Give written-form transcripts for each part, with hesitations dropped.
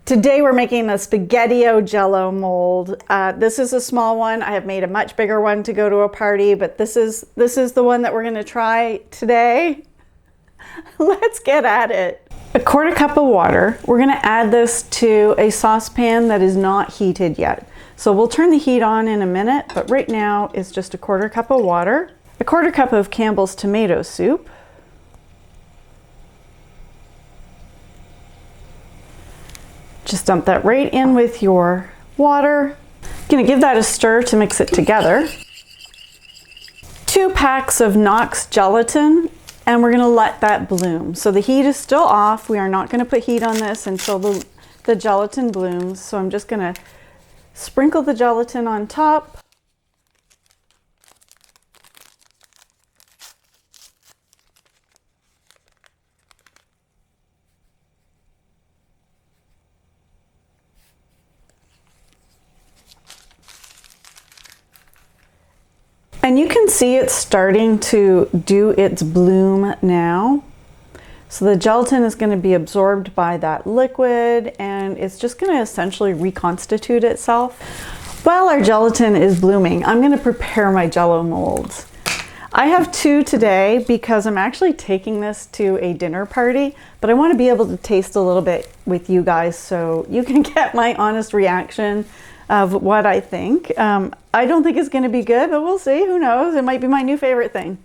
Today we're making a Spaghettio Jello mold. This is a small one. I have made a much bigger one to go to a party, but this is the one that we're gonna try today. Let's get at it. A quarter cup of water. We're gonna add this to a saucepan that is not heated yet. So we'll turn the heat on in a minute, but right now it's just a quarter cup of water. A quarter cup of Campbell's tomato soup. Just dump that right in with your water. Gonna give that a stir to mix it together. 2 packs of Knox gelatin, and we're gonna let that bloom. So the heat is still off. We are not gonna put heat on this until the gelatin blooms. So I'm just gonna sprinkle the gelatin on top. And you can see it's starting to do its bloom now. So the gelatin is going to be absorbed by that liquid and it's just going to essentially reconstitute itself. While our gelatin is blooming, I'm going to prepare my Jello molds. I have 2 today because I'm actually taking this to a dinner party, but I want to be able to taste a little bit with you guys so you can get my honest reaction of what I think. I don't think it's gonna be good, but we'll see, who knows? It might be my new favorite thing.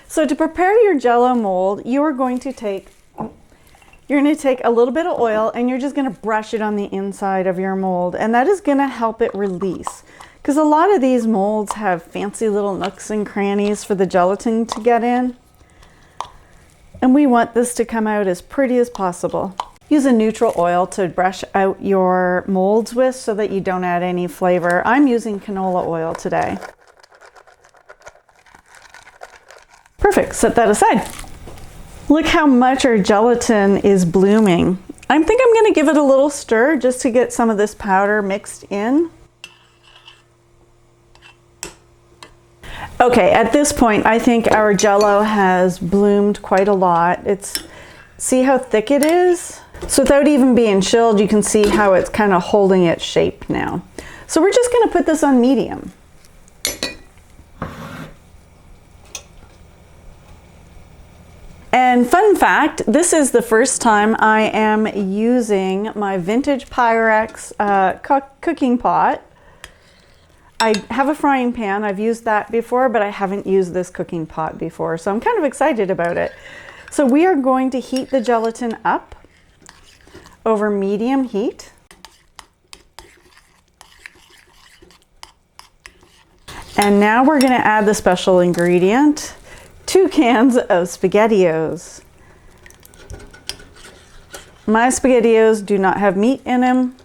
So to prepare your Jello mold, you're gonna take a little bit of oil and you're just gonna brush it on the inside of your mold, and that is gonna help it release. Because a lot of these molds have fancy little nooks and crannies for the gelatin to get in. And we want this to come out as pretty as possible. Use a neutral oil to brush out your molds with so that you don't add any flavor. I'm using canola oil today. Perfect, set that aside. Look how much our gelatin is blooming. I think I'm gonna give it a little stir just to get some of this powder mixed in. Okay, at this point, I think our Jello has bloomed quite a lot. See how thick it is? So without even being chilled, you can see how it's kind of holding its shape now. So we're just gonna put this on medium. And fun fact, this is the first time I am using my vintage Pyrex cooking pot. I have a frying pan, I've used that before, but I haven't used this cooking pot before, so I'm kind of excited about it. So we are going to heat the gelatin up over medium heat. And now we're going to add the special ingredient, 2 cans of SpaghettiOs. My SpaghettiOs do not have meat in them.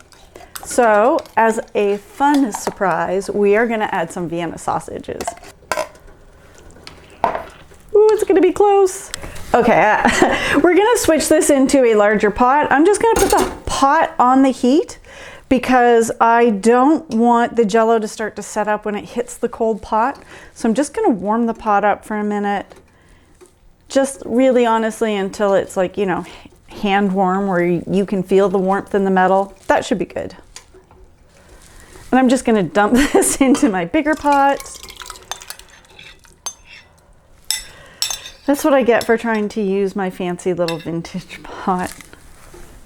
So as a fun surprise, we are going to add some Vienna sausages. Ooh, it's going to be close. Okay, we're gonna switch this into a larger pot. I'm just gonna put the pot on the heat because I don't want the Jello to start to set up when it hits the cold pot. So I'm just gonna warm the pot up for a minute. Just really honestly until it's like, you know, hand warm where you can feel the warmth in the metal. That should be good. And I'm just gonna dump this into my bigger pot. That's what I get for trying to use my fancy little vintage pot.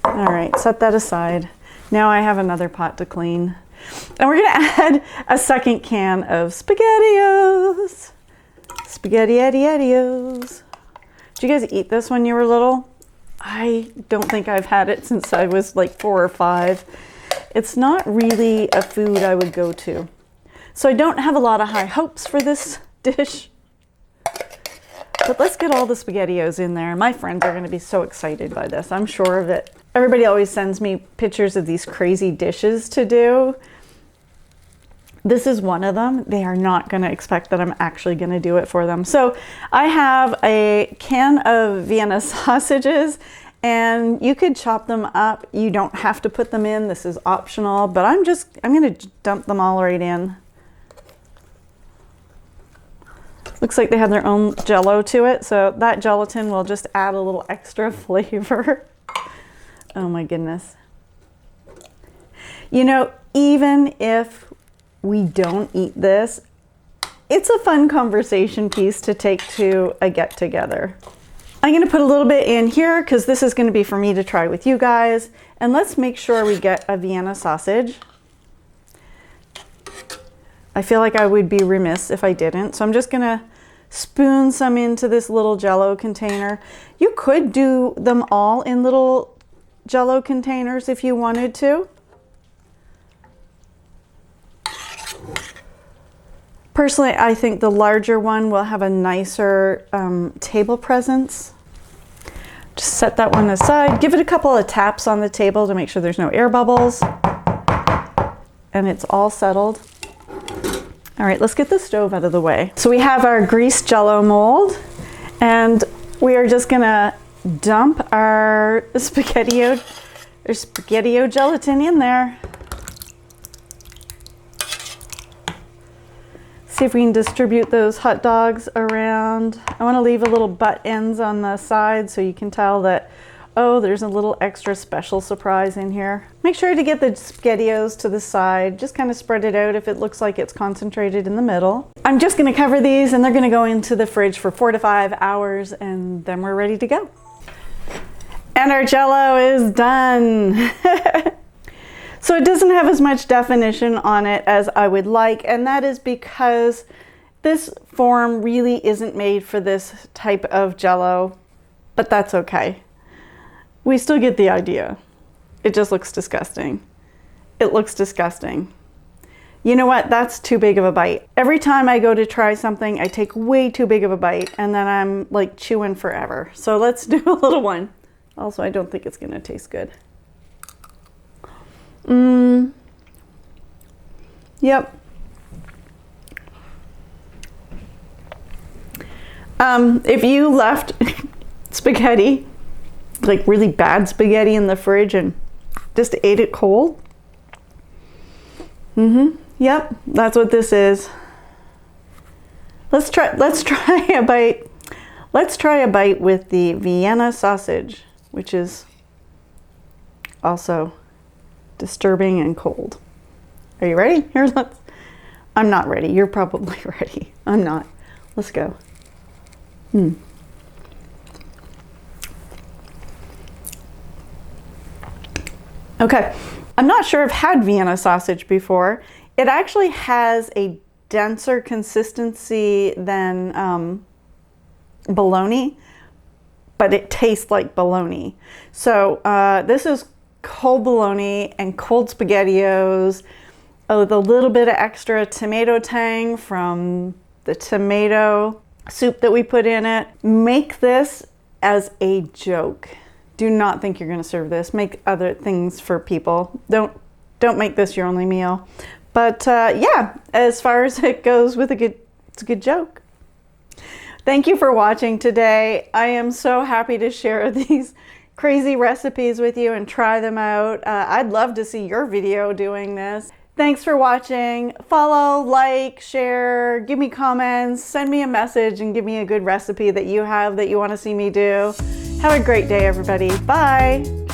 All right, set that aside. Now I have another pot to clean. And we're gonna add a 2nd can of SpaghettiOs. Spaghettios. Did you guys eat this when you were little? I don't think I've had it since I was like 4 or 5. It's not really a food I would go to. So I don't have a lot of high hopes for this dish. But let's get all the SpaghettiOs in there. My friends are gonna be so excited by this, I'm sure of it. Everybody always sends me pictures of these crazy dishes to do. This is one of them. They are not gonna expect that I'm actually gonna do it for them. So I have a can of Vienna sausages and you could chop them up. You don't have to put them in, this is optional, but I'm gonna dump them all right in. Looks like they have their own Jello to it, so that gelatin will just add a little extra flavor. Oh my goodness. You know, even if we don't eat this, it's a fun conversation piece to take to a get-together. I'm gonna put a little bit in here because this is gonna be for me to try with you guys. And let's make sure we get a Vienna sausage. I feel like I would be remiss if I didn't. So I'm just gonna spoon some into this little Jello container. You could do them all in little Jello containers if you wanted to. Personally, I think the larger one will have a nicer table presence. Just set that one aside. Give it a couple of taps on the table to make sure there's no air bubbles. And it's all settled. All right, let's get the stove out of the way. So we have our greased Jello mold, and we are just gonna dump our spaghettio gelatin in there. See if we can distribute those hot dogs around. I want to leave a little butt ends on the side so you can tell that, oh, there's a little extra special surprise in here. Make sure to get the spaghettios to the side. Just kind of spread it out if it looks like it's concentrated in the middle. I'm just going to cover these and they're going to go into the fridge for 4 to 5 hours and then we're ready to go. And our Jello is done. So it doesn't have as much definition on it as I would like, and that is because this form really isn't made for this type of Jello, but that's okay. We still get the idea. It just looks disgusting. It looks disgusting. You know what? That's too big of a bite. Every time I go to try something, I take way too big of a bite, and then I'm like chewing forever. So let's do a little one. Also, I don't think it's gonna taste good. Yep. If you left spaghetti, like really bad spaghetti in the fridge and just ate it cold. Yep, that's what this is. Let's try a bite. Let's try a bite with the Vienna sausage, which is also disturbing and cold. Are you ready? Here, let's. I'm not ready. You're probably ready. I'm not. Let's go. Okay. I'm not sure I've had Vienna sausage before. It actually has a denser consistency than bologna, but it tastes like bologna. So this is cold bologna and cold SpaghettiOs with a little bit of extra tomato tang from the tomato soup that we put in it. Make this as a joke. Do not think you're going to serve this. Make other things for people. Don't make this your only meal. But yeah, as far as it goes with it's a good joke. Thank you for watching today. I am so happy to share these crazy recipes with you and try them out. I'd love to see your video doing this. Thanks for watching. Follow, like, share, give me comments, send me a message and give me a good recipe that you have that you want to see me do. Have a great day, everybody. Bye.